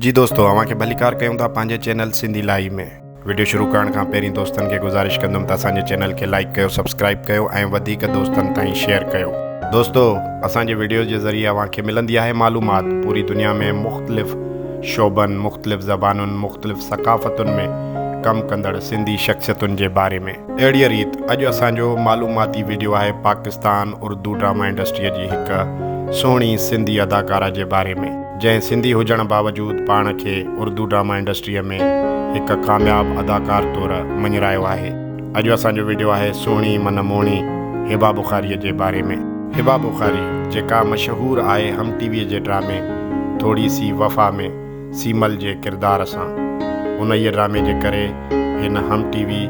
जी दोस्तों, अव्हांखे भलीकार कयूं था पंहिंजे चैनल सिंधी लाइव में। वीडियो शुरू करण खां पहिरीं दोस्तनि खे गुज़ारिश कंदुमि त असांजे चैनल खे लाइक कयो, सब्सक्राइब कयो ऐं वधीक दोस्तनि ताईं शेयर कयो। दोस्तों, असांजे वीडियो जे ज़रिए अव्हांखे मिलंदी आहे मालूमात पूरी दुनिया में मुख़्तलिफ़ शोबनि, मुख़्तलिफ़ ज़बानुनि, मुख़्तलिफ़ सक़ाफ़तुनि में कमु कंदड़ सिंधी शख़्सियतुनि जे बारे में। अहिड़ीअ रीति अॼु असांजो मालूमाती वीडियो आहे पाकिस्तान उर्दू ड्रामा इंडस्ट्रीअ जी हिकु सुहिणी सिंधी अदाकारा जे बारे में, जंहिं सिंधी हुजण बावजूदु पाण खे उर्दू ड्रामा इंडस्ट्रीअ में हिकु कामयाबु अदाकार तौरु मञरायो आहे। अॼु असांजो वीडियो आहे सुहिणी मन मोहिणी हिबा बुख़ारीअ जे बारे में। हिबा बुख़ारी जेका मशहूरु आहे हम टीवीअ जे ड्रामे थोड़ी सी वफ़ा में सीमल जे किरदार सां। उन ई ड्रामे जे करे हिन हम TV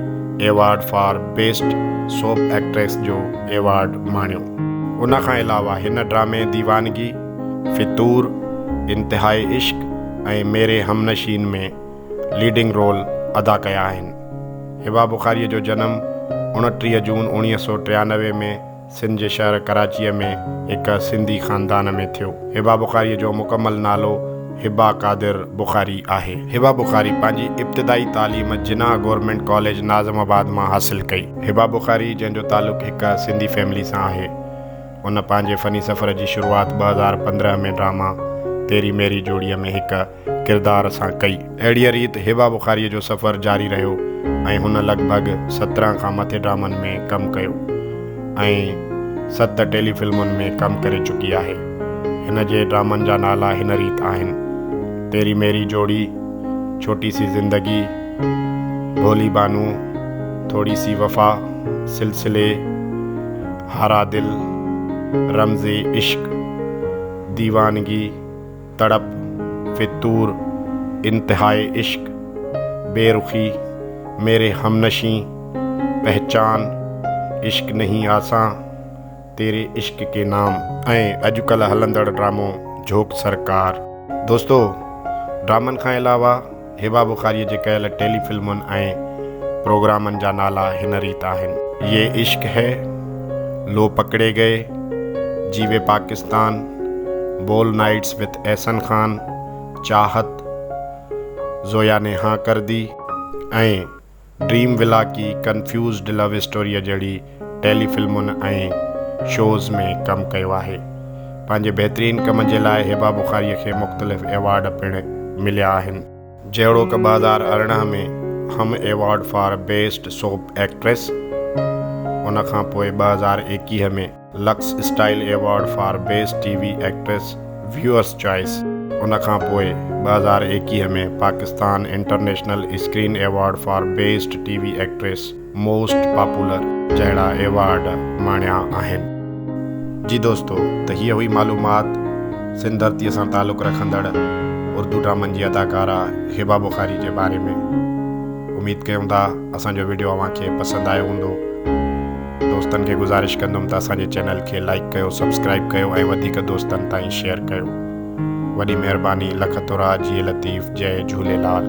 award for best soap actress जो एवॉर्ड माणियो। उन खां अलावा हिन ड्रामे दीवानगी, फितूर, इंतिहाई इश्क ऐं मेरे हमनशीन में लीडिंग रोल अदा कया आहिनि। हिबा बुख़ारीअ जो जनमु 29 जून 1993 में सिंध जे शहर कराचीअ में हिकु सिंधी ख़ानदान में थियो। हिबा बुख़ारीअ जो मुकमल नालो हिबा कादिर बुख़ारी आहे। हिबा बुख़ारी पंहिंजी इब्तिदाई तालीम जिन्ना गवर्नमेंट कॉलेज नाज़िमाबाद मां हासिलु कई। हिबा बुख़ारी जंहिंजो तालुक़ु हिकु सिंधी फैमिली सां आहे, उन पंहिंजे फ़नी सफ़र जी शुरूआति 2015 में ड्रामा तेरी मेरी जोड़ीअ में हिकु किरदार सां कई। अहिड़ीअ रीति हिबा बुख़ारीअ जो सफ़र जारी रहियो ऐं हुन लॻभॻि 17 खां मथे ड्रामनि में कमु कयो ऐं 7 टेलीफिल्मुनि में कमु करे चुकी आहे। हिन जे ड्रामनि जा नाला हिन रीति आहिनि: तेरी मेरी जोड़ी, छोटी सी ज़िंदगी, भोली बानू, थोड़ी सी वफ़ा, सिलसिले, हारा दिल, रमज़े इश्क, दीवानगी, तड़प, फितूर, इंतहाई इश्क, बेरुखी, मेरे हमनशी, पहचान, इश्क नहीं आसां, तेरे इश्क के नाम ऐं अॼुकल्ह हलंदड़ ड्रामो झोक सरकार। दोस्तों, ड्रामनि खां अलावा हिबा बुख़ारीअ जे कयल टेलीफिल्मुनि ऐं प्रोग्रामनि जा नाला हिन रीति आहिनि: ये इश्क है, लो पकड़े गए, जीवे पाकिस्तान, बोल नाइट्स विद एहसन खान, चाहत, ज़ोया ने हाँ कर दी ऐं ड्रीम विला की कंफ्यूज्ड लव स्टोरीअ जहिड़ी टेलीफिल्मुनि ऐं शोज़ में कमु कयो आहे। पंहिंजे बहितरीनु कम जे लाइ हिबा बुख़ारीअ खे मुख़्तलिफ़ एवॉर्ड पिणु मिलिया आहिनि, जहिड़ोकि 2018 में हम award for best soap actress, उन खां पोइ 2021 में Lux style award for best TV actress viewers choice, उन खां पोइ 2021 में Pakistan international screen award for best TV actress most popular जहिड़ा एवॉर्ड माणिया आहिनि। जी दोस्तों, त हीअ हुई मालूमात सिंध धरतीअ सां तालुक़ु रखंदड़ उर्दू ड्रामनि जी अदाकारा हिबा बुख़ारी जे बारे में। उमेद कयूं था असांजो वीडियो अव्हांखे पसंदि आयो हूंदो। दोस्तनि खे गुज़ारिश कंदुमि त असांजे चैनल खे लाइक कयो, सब्सक्राइब कयो ऐं वधीक दोस्तनि ताईं शेयर कयो। वॾी महिरबानी। लख तोरा, जी लतीफ़, जय झूलेलाल।